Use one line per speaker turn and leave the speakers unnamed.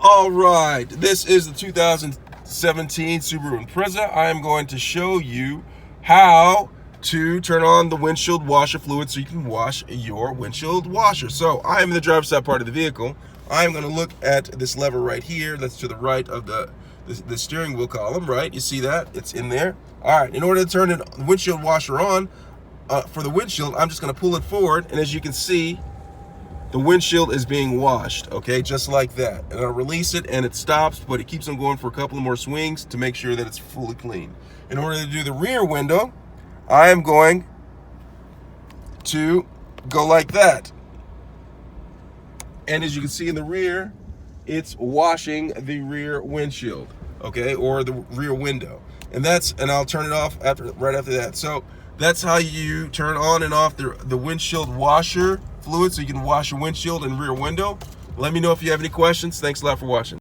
All right, this is the 2017 Subaru Impreza. I am going to show you how to turn on the windshield washer fluid so you can wash your windshield washer. So I am in the driver's side part of the vehicle. I am going to look at this lever right here. That's to the right of the steering wheel column, right? You see that? It's in there. All right, in order to turn the windshield washer on for the windshield, I'm just going to pull it forward, and as you can see, the windshield is being washed, okay, just like that. And I'll release it and it stops, but it keeps on going for a couple of more swings to make sure that it's fully clean. In order to do the rear window, I am going to go like that. And as you can see in the rear, it's washing the rear windshield, okay, or the rear window. And I'll turn it off right after that. So that's how you turn on and off the windshield washer fluid so you can wash your windshield and rear window. Let me know if you have any questions. Thanks a lot for watching.